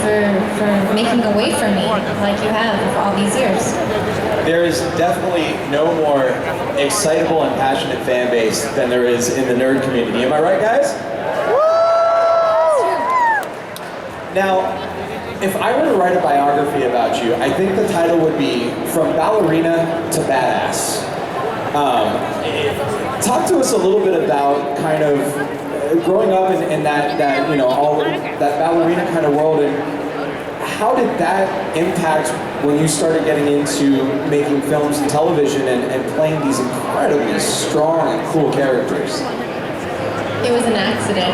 for making a way for me like you have for all these years. There is definitely no more excitable and passionate fan base than there is in the nerd community. Am I right, guys? Now, if I were to write a biography about you, I think the title would be From Ballerina to Badass. Talk to us a little bit about kind of growing up in that you know, all that ballerina kind of world, and how did that impact when you started getting into making films and television and playing these incredibly strong and cool characters? It was an accident,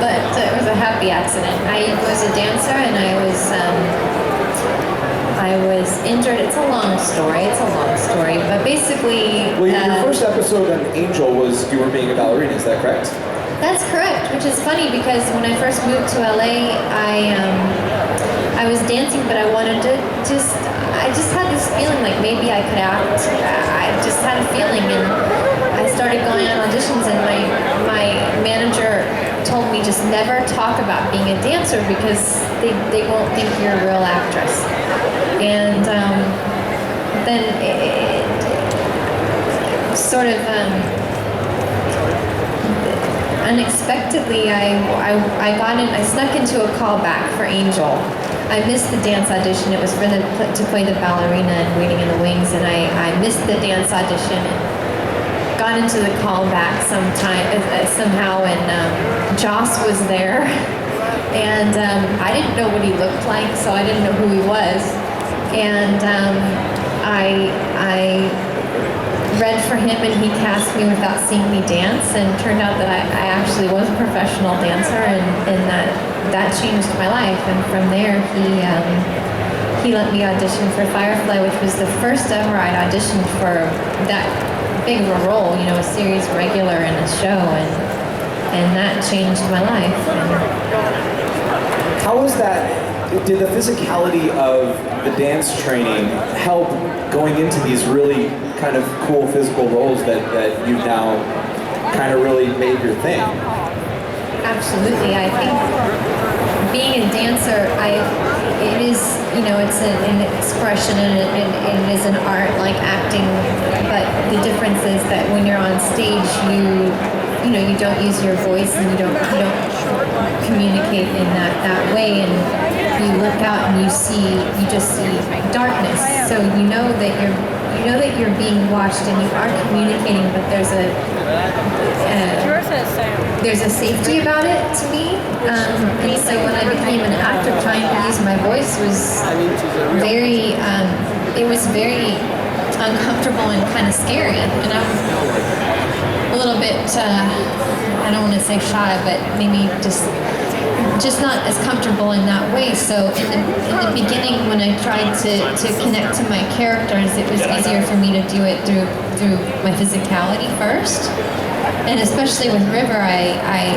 but it was a happy accident. I was a dancer and I was injured. It's a long story, but basically... Well, your first episode on Angel was you were being a ballerina, is that correct? That's correct, which is funny because when I first moved to LA, I was dancing, but I wanted to I just had this feeling like maybe I could act. I just had a feeling, and I started going on auditions, and my manager told me just never talk about being a dancer because they won't think you're a real actress. And then it sort of unexpectedly, I snuck into a callback for Angel. I missed the dance audition. It was for to play the ballerina and Waiting in the Wings, and I missed the dance audition and got into the callback somehow, and Joss was there, and I didn't know what he looked like, so I didn't know who he was, and I read for him, and he cast me without seeing me dance, and it turned out that I actually was a professional dancer, and that changed my life. And from there, he let me audition for Firefly, which was the first ever I'd auditioned for that big of a role, you know, a series regular in a show, and that changed my life. How was that? Did the physicality of the dance training help going into these really kind of cool physical roles that you've now kind of really made your thing? Absolutely. I think being a dancer, it is, you know, it's an expression, and it is an art like acting, but the difference is that when you're on stage, you know, you don't use your voice, and you don't communicate in that way, and you look out and you just see darkness. So you know that you're being watched, and you are communicating, but there's a safety about it to me. And so when I became an actor, trying to use my voice was very uncomfortable and kind of scary. And I'm a little bit, I don't want to say shy, but maybe just not as comfortable in that way. So in the beginning, when I tried to connect to my characters, it was easier for me to do it through my physicality first. And especially with River, I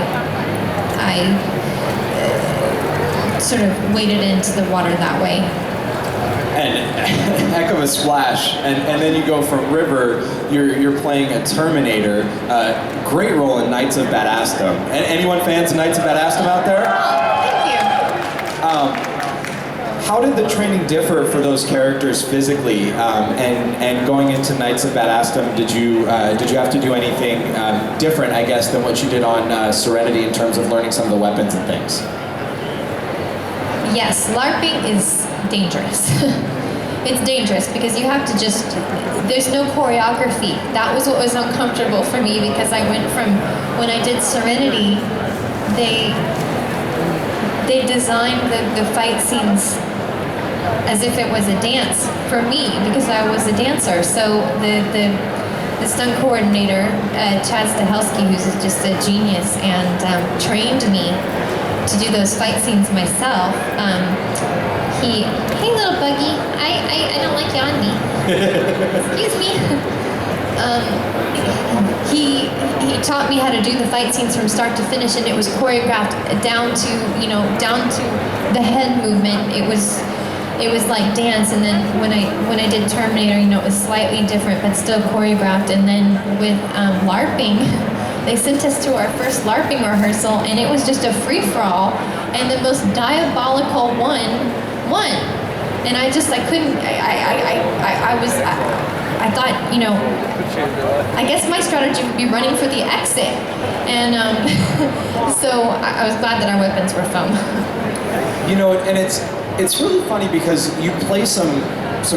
sort of waded into the water that way. And heck of a splash. And then you go from River, you're playing a Terminator. Great role in Knights of Badassdom. Anyone fans of Knights of Badassdom out there? Oh, thank you. How did the training differ for those characters physically? And going into Knights of Badassdom, did you have to do anything different, I guess, than what you did on Serenity in terms of learning some of the weapons and things? Yes, LARPing is dangerous. It's dangerous because you have to there's no choreography. That was what was uncomfortable for me, because I went from, when I did Serenity, they designed the fight scenes as if it was a dance for me, because I was a dancer. So the stunt coordinator, Chad Stahelski, who's just a genius, and trained me to do those fight scenes myself. Hey little buggy, I don't like you on me. Excuse me. He taught me how to do the fight scenes from start to finish, and it was choreographed down to the head movement. It was like dance. And then when I did Terminator, it was slightly different, but still choreographed. And then with LARPing, they sent us to our first LARPing rehearsal, and it was just a free-for-all, and the most diabolical one won. And I couldn't, I thought, you know, I guess my strategy would be running for the exit. And so I was glad that our weapons were foam. You know, and it's really funny because you play some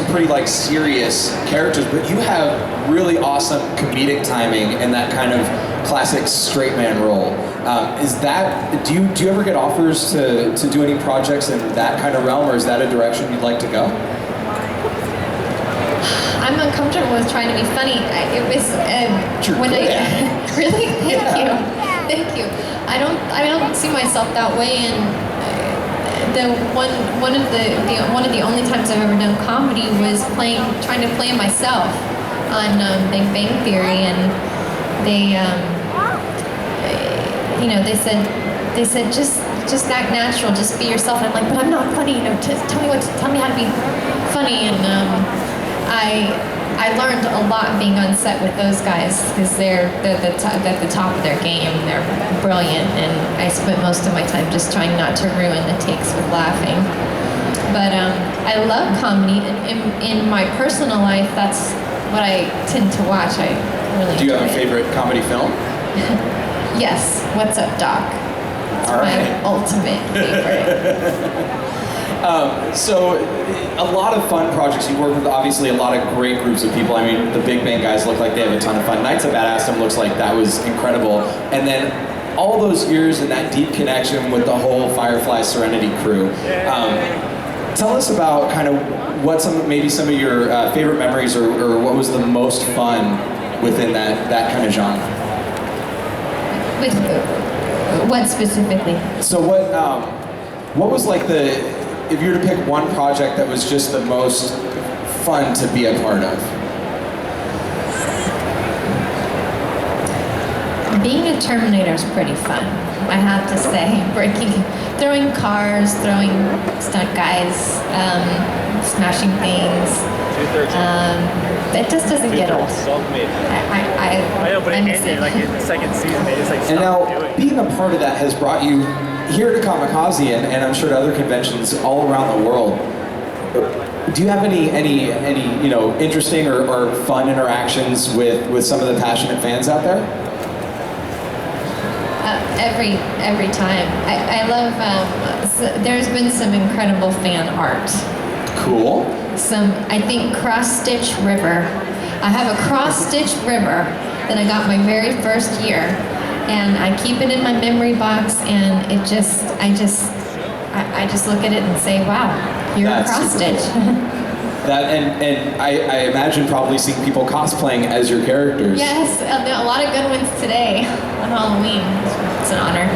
pretty like serious characters, but you have really awesome comedic timing in that kind of classic straight man role. Do you ever get offers to do any projects in that kind of realm, or is that a direction you'd like to go? I'm uncomfortable with trying to be funny. It was when I really thank you. I don't see myself that way, and one of the only times I've ever done comedy was trying to play myself on Big Bang Theory, and they said just act natural, just be yourself. And I'm like, but I'm not funny, you know. Tell me how to be funny. And I learned a lot being on set with those guys because they're at the top of their game. They're brilliant, and I spent most of my time just trying not to ruin the takes with laughing. But I love comedy. In my personal life, that's what I tend to watch. I really Do you have a enjoy it. favorite comedy film? Yes. What's Up, Doc? It's my ultimate favorite. So a lot of fun projects. You work with obviously a lot of great groups of people. I mean, the Big Bang guys look like they have a ton of fun. Knights of Badassdom looks like that was incredible. And then all those years and that deep connection with the whole Firefly Serenity crew. Tell us about kind of what maybe some of your favorite memories or what was the most fun within that kind of genre. What specifically? So what was like if you were to pick one project that was just the most fun to be a part of? Being a Terminator is pretty fun, I have to say. Throwing cars, throwing stunt guys, smashing things. It just doesn't get old. I know, but I miss it. like in the second season, they just like And stopped now, doing it. being a part of that has brought you here to Comikaze and I'm sure to other conventions all around the world. Do you have any you know, interesting or fun interactions with some of the passionate fans out there? Every time. I love, there's been some incredible fan art. Cool. I think cross-stitch river. I have a cross-stitch river that I got my very first year, and I keep it in my memory box, and I just look at it and say, wow, you're a cross-stitch. That and I imagine probably seeing people cosplaying as your characters. Yes, a lot of good ones today on Halloween. It's an honor.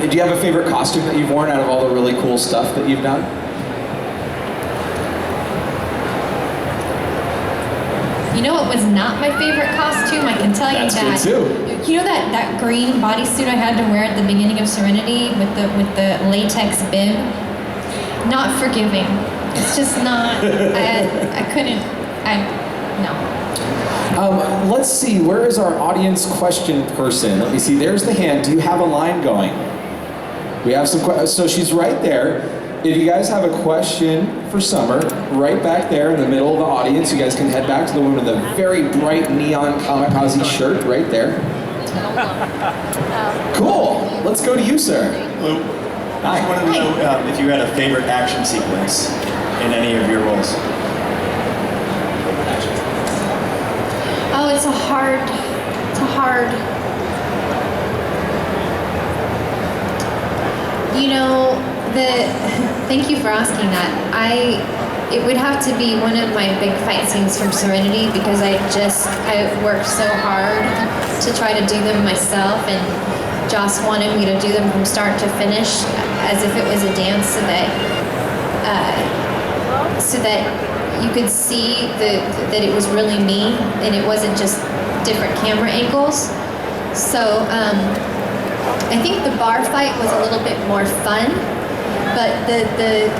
Do you have a favorite costume that you've worn out of all the really cool stuff that you've done? You know what was not my favorite costume? I can tell you That's that. good too. You know that green bodysuit I had to wear at the beginning of Serenity with the latex bib? Not forgiving. It's just not. I couldn't. No. Let's see. Where is our audience question person? Let me see. There's the hand. Do you have a line going? We have some questions. So she's right there. If you guys have a question for Summer, right back there in the middle of the audience, you guys can head back to the woman with a very bright neon Comikaze shirt right there. Cool. Let's go to you, sir. Hello. I just wanted to know if you had a favorite action sequence in any of your roles. Oh, it's a hard. You know, thank you for asking that. It would have to be one of my big fight scenes from Serenity because I worked so hard to try to do them myself, and Joss wanted me to do them from start to finish as if it was a dance so that you could see that it was really me and it wasn't just different camera angles. So I think the bar fight was a little bit more fun, but the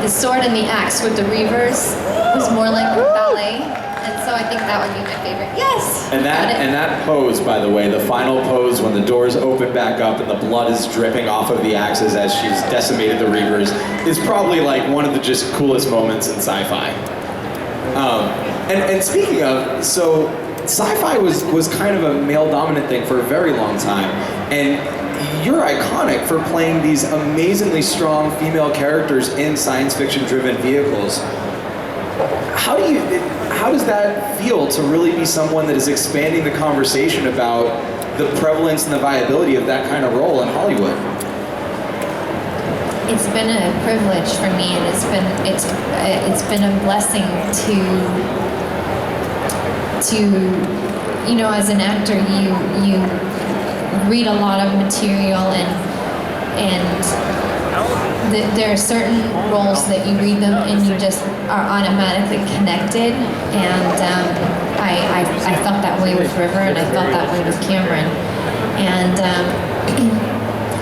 sword and the axe with the reavers was more like ballet, and So I think that would be my favorite. Yes. And that pose, by the way, the final pose when the doors open back up and the blood is dripping off of the axes as she's decimated the Reavers, is probably like one of the just coolest moments in sci-fi. And speaking of, so sci-fi was kind of a male-dominant thing for a very long time, and you're iconic for playing these amazingly strong female characters in science fiction-driven vehicles. How does that feel to really be someone that is expanding the conversation about the prevalence and the viability of that kind of role in Hollywood? It's been a privilege for me, and it's been a blessing to you know, as an actor, you read a lot of material, and there are certain roles that you read them and you just are automatically connected, and I felt that way with River, and I felt that way with Cameron,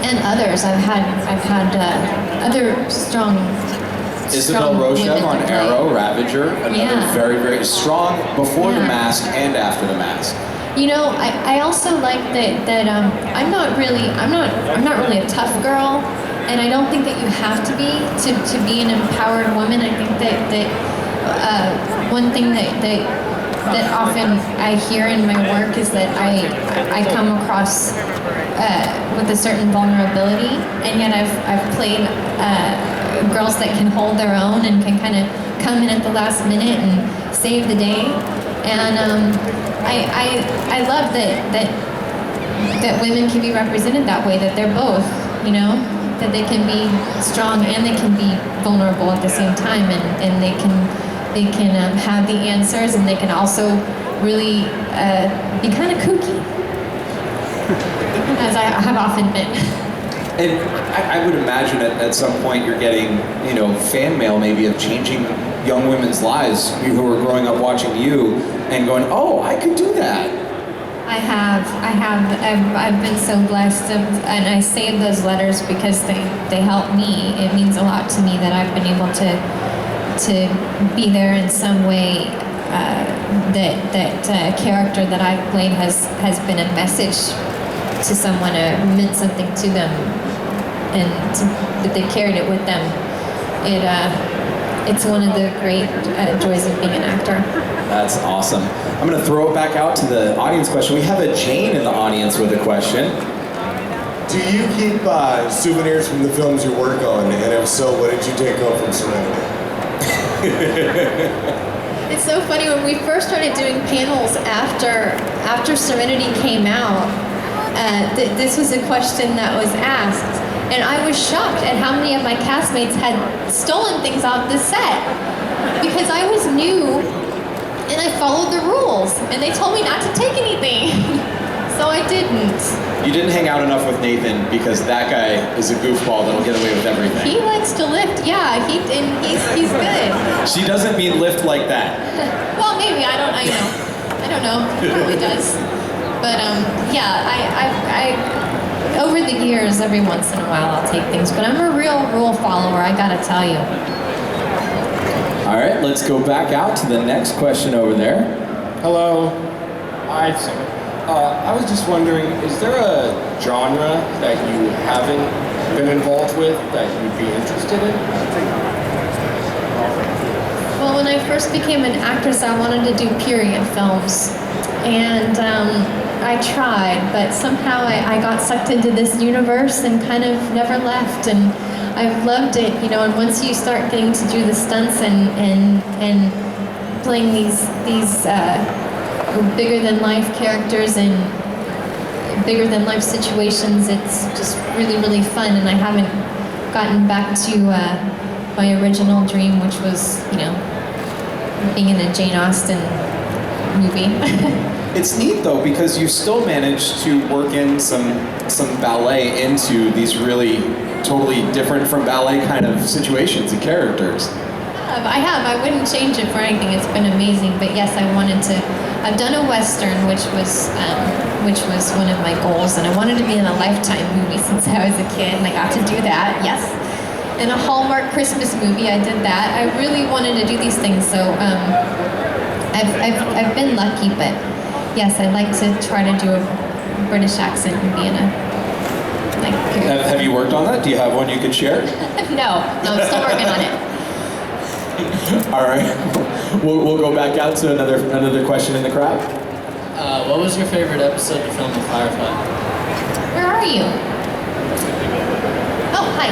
and others. I've had other strong Isabel Rocha on Arrow, Ravager, another very, very strong before the mask and after the mask. You know, I also like that I'm not really a tough girl, and I don't think that you have to be an empowered woman. I think that one thing that often I hear in my work is that I come across with a certain vulnerability, and yet I've played girls that can hold their own and can kind of come in at the last minute and save the day. And I love that women can be represented that way, that they're both, you know, that they can be strong and they can be vulnerable at the same time, and they can have the answers, and they can also really be kind of kooky, as I have often been. And I would imagine at some point you're getting, you know, fan mail maybe of changing young women's lives who are growing up watching you and going, oh, I could do that. I've been so blessed, and I save those letters because they help me. It means a lot to me that I've been able to be there in some way. That character that I've played has been a message to someone, meant something to them, and that they carried it with them. It's one of the great joys of being an actor. That's awesome. I'm going to throw it back out to the audience question. We have a Jane in the audience with a question. Do you keep souvenirs from the films you work on? And if so, what did you take home from Serenity? It's so funny, when we first started doing panels after Serenity came out, this was a question that was asked, and I was shocked at how many of my castmates had stolen things off the set, because I was new and I followed the rules, and they told me not to take anything. So I didn't. You didn't hang out enough with Nathan, because that guy is a goofball that'll get away with everything. He likes to lift, yeah, he's good. She doesn't mean lift like that. Well, maybe, I don't know. He probably does. But yeah, I over the years, every once in a while I'll take things, but I'm a real rule follower, I gotta tell you. All right, let's go back out to the next question over there. Hello. I was just wondering, is there a genre that you haven't been involved with that you'd be interested in? Well, when I first became an actress, I wanted to do period films, and I tried, but somehow I got sucked into this universe and kind of never left, and I've loved it, you know. And once you start getting to do the stunts and playing these bigger than life characters and bigger than life situations, it's just really, really fun. And I haven't gotten back to my original dream, which was, you know, being in a Jane Austen movie. It's neat though, because you still managed to work in some ballet into these really totally different from ballet kind of situations and characters. I have. I wouldn't change it for anything. It's been amazing. But yes, I wanted to. I've done a Western, which was one of my goals, and I wanted to be in a Lifetime movie since I was a kid, and I got to do that. Yes. In a Hallmark Christmas movie, I did that. I really wanted to do these things, so I've been lucky, but yes, I'd like to try to do a British accent and be in a Have you worked on that? Do you have one you could share? No, I'm still working on it. All right, we'll go back out to another question in the crowd. What was your favorite episode to film with Firefly? Where are you? Oh, hi.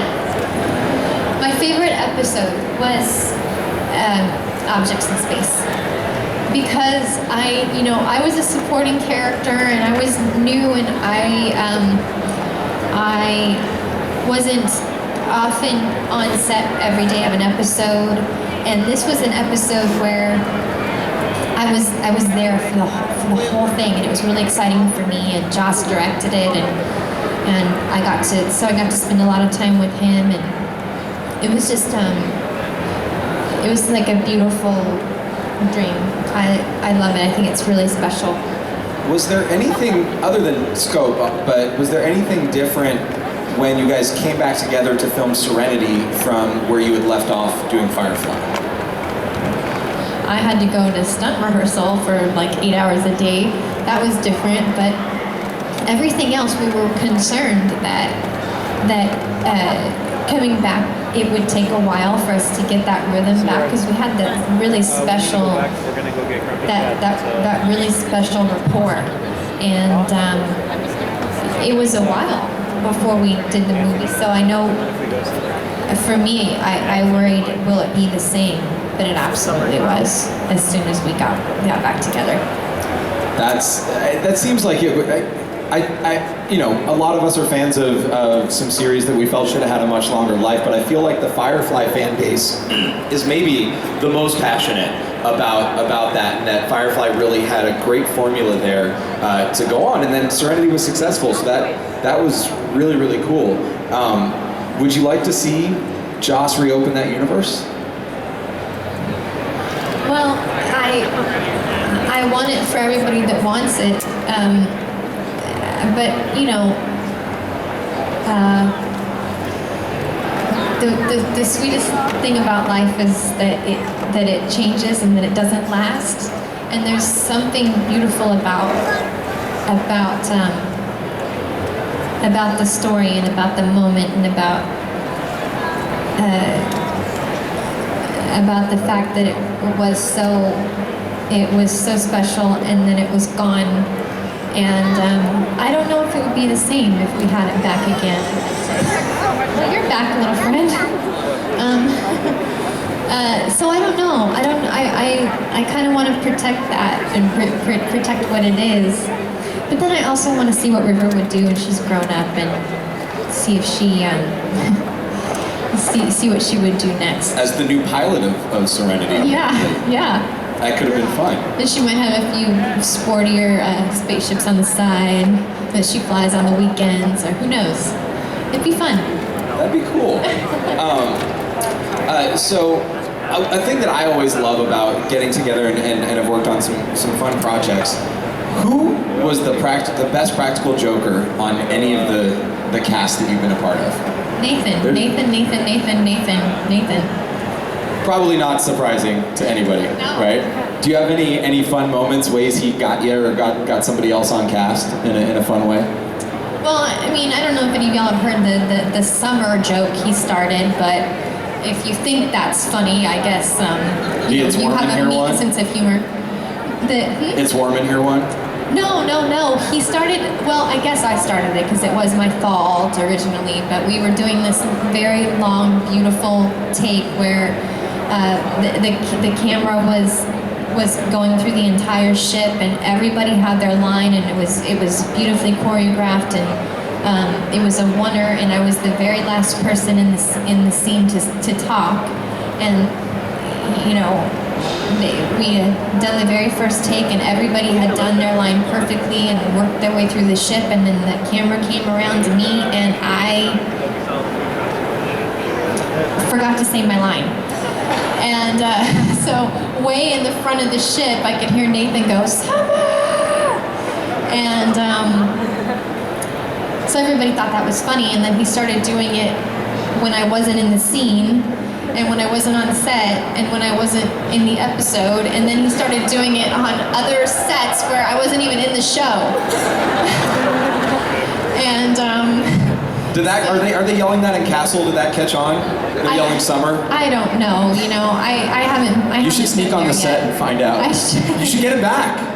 My favorite episode was Objects in Space. Because I was a supporting character and I was new and I wasn't often on set every day of an episode, and this was an episode where I was there for the whole thing, and it was really exciting for me. And Joss directed it, and I got to spend a lot of time with him, and it was just it was like a beautiful dream. I love it. I think it's really special. Was there anything other than scope, but was there anything different when you guys came back together to film Serenity from where you had left off doing Firefly? I had to go to stunt rehearsal for like 8 hours a day. That was different, but everything else we were concerned that coming back, it would take a while for us to get that rhythm back, because we had that really special that really special rapport, and it was a while before we did the movie. So I know for me, I worried, will it be the same? But it absolutely was as soon as we got back together. That seems like it. A lot of us are fans of some series that we felt should have had a much longer life, but I feel like the Firefly fan base is maybe the most passionate about that, and that Firefly really had a great formula there to go on, and then Serenity was successful, so that was really, really cool. Would you like to see Joss reopen that universe? Well, I want it for everybody that wants it, but the sweetest thing about life is that it changes and that it doesn't last, and there's something beautiful about the story and about the moment and about the fact that it was so special and then it was gone, and I don't know if it would be the same if we had it back again. Well, you're back, little friend. So I don't know. I kind of want to protect that and protect what it is, but then I also want to see what River would do when she's grown up and see if she see what she would do next. As the new pilot of Serenity. Yeah. That could have been fun. And she might have a few sportier spaceships on the side that she flies on the weekends, or who knows. It'd be fun. That'd be cool. So a thing that I always love about getting together and have worked on some fun projects, who was the best practical joker on any of the cast that you've been a part of? Nathan. Probably not surprising to anybody, No. right? Do you have any fun moments, ways he got you or got somebody else on cast in a fun way? Well, I mean, I don't know if any of y'all have heard the summer joke he started, but if you think that's funny, I guess you have a mean sense of humor. It's warm in here one? No. He started, well, I guess I started it because it was my fault originally, but we were doing this very long, beautiful take where the camera was going through the entire ship and everybody had their line, and it was beautifully choreographed, and it was a wonder, and I was the very last person in the scene to talk, and we had done the very first take and everybody had done their line perfectly and worked their way through the ship, and then the camera came around to me and I forgot to say my line. And so way in the front of the ship I could hear Nathan go, "Summer!" And so everybody thought that was funny, and then he started doing it when I wasn't in the scene, and when I wasn't on set, and when I wasn't in the episode, and then he started doing it on other sets where I wasn't even in the show. And Are they yelling that in Castle? Did that catch on? They're yelling Summer? I don't know. You know, I haven't. You should sneak on the set and find out. You should get it back.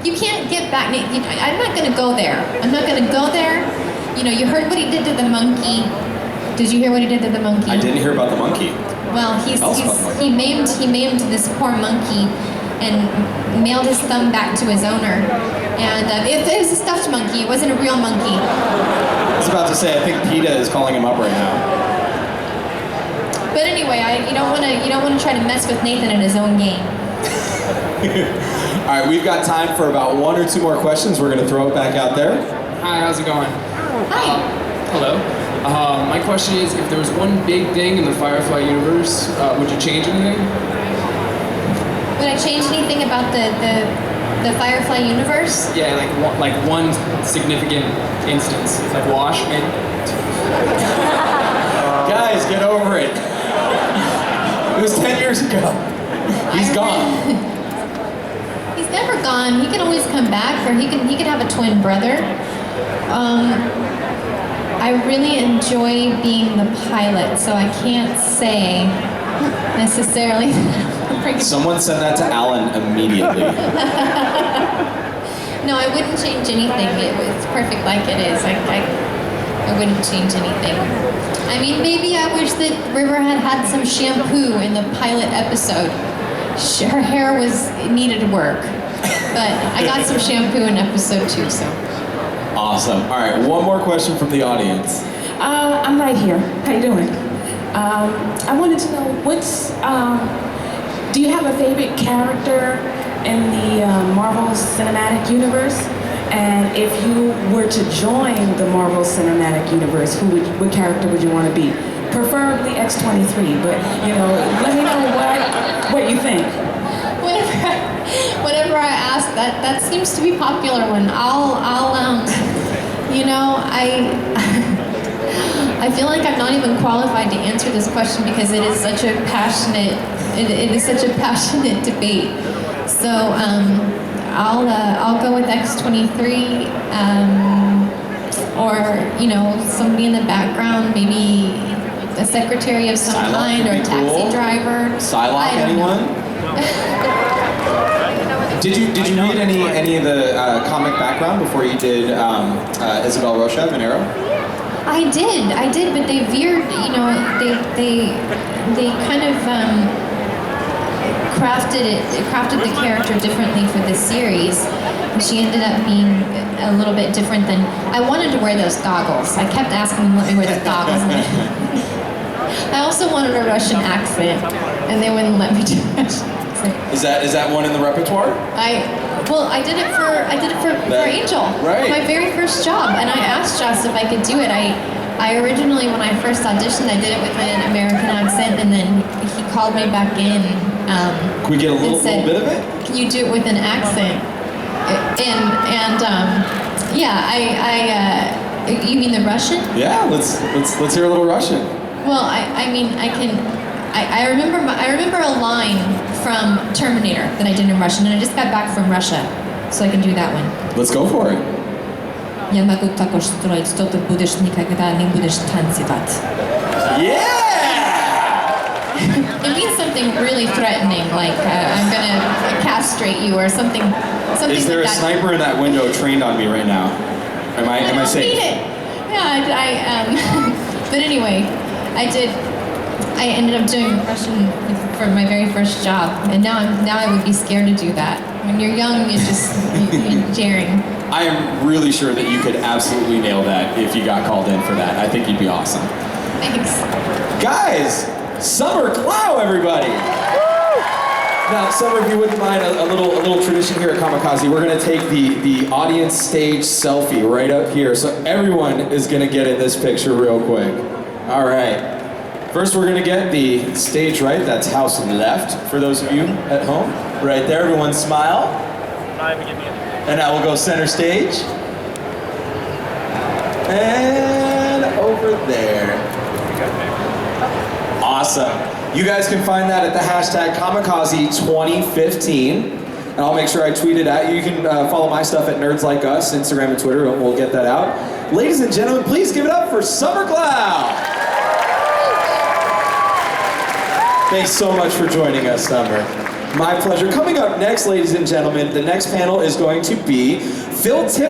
You can't get back. I'm not going to go there. I'm not going to go there. You know, you heard what he did to the monkey. Did you hear what he did to the monkey? I didn't hear about the monkey. Well, he maimed this poor monkey and mailed his thumb back to his owner. And it was a stuffed monkey. It wasn't a real monkey. I was about to say, I think PETA is calling him up right now. But anyway, you don't want to try to mess with Nathan in his own game. All right, we've got time for about 1 or 2 more questions. We're going to throw it back out there. Hi, how's it going? Hi. Hello. My question is, if there was one big thing in the Firefly universe, would you change anything? Would I change anything about the Firefly universe? Yeah, like one significant instance, like Wash, maybe. Guys, get over it. It was 10 years ago. He's gone. He's never gone. He can always come back, or he could have a twin brother. I really enjoy being the pilot, so I can't say necessarily. Someone send that to Alan immediately. No, I wouldn't change anything. It's perfect like it is. I wouldn't change anything. I mean, maybe I wish that River had some shampoo in the pilot episode. Her hair needed work, but I got some shampoo in episode 2, so. Awesome. All right, one more question from the audience. I'm right here. How you doing? I wanted to know do you have a favorite character in the Marvel Cinematic Universe? And if you were to join the Marvel Cinematic Universe, what character would you want to be? Preferably X-23, but let me know what you think. Whenever I ask that seems to be a popular one. I feel like I'm not even qualified to answer this question because it is such a passionate debate. So I'll go with X-23, or somebody in the background, maybe a secretary of some kind or a taxi driver. Psylocke, anyone? Did you read any of the comic background before you did Isabel Rocha, Venero? I did, but they veered. They kind of crafted the character differently for this series. She ended up being a little bit different than. I wanted to wear those goggles. I kept asking them to let me wear the goggles. I also wanted a Russian accent, and they wouldn't let me do Russian accent. Is that one in the repertoire? I did it for Angel. Right. My very first job, and I asked Joss if I could do it. I originally, when I first auditioned, I did it with an American accent, and then he called me back in. Can we get a little bit of it? Can you do it with an accent? You mean the Russian? Yeah, let's hear a little Russian. Well, I mean, I can. I remember a line from Terminator that I did in Russian, and I just got back from Russia, so I can do that one. Let's go for it. Я могу також строить, что ты будешь никогда не будешь танцевать. Yeah! It means something really threatening, like I'm gonna castrate you or something. Is there like a sniper in that window trained on me right now? Am I safe? Need it. Yeah, but anyway, I ended up doing Russian for my very first job, and now I would be scared to do that. When you're young, you're daring. I am really sure that you could absolutely nail that if you got called in for that. I think you'd be awesome. Thanks. Guys, Summer Glau, everybody! Now, Summer, if you wouldn't mind a little tradition here at Comikaze, we're going to take the audience stage selfie right up here, so everyone is going to get in this picture real quick. All right. First, we're going to get the stage right. That's house left for those of you at home. Right there, everyone smile. And now we'll go center stage. And over there. Awesome. You guys can find that at the hashtag Comikaze 2015. And I'll make sure I tweet it at you. You can follow my stuff at Nerds Like Us, Instagram and Twitter, and we'll get that out. Ladies and gentlemen, please give it up for Summer Glau. Thanks so much for joining us, Summer. My pleasure. Coming up next, ladies and gentlemen, the next panel is going to be Phil Tip.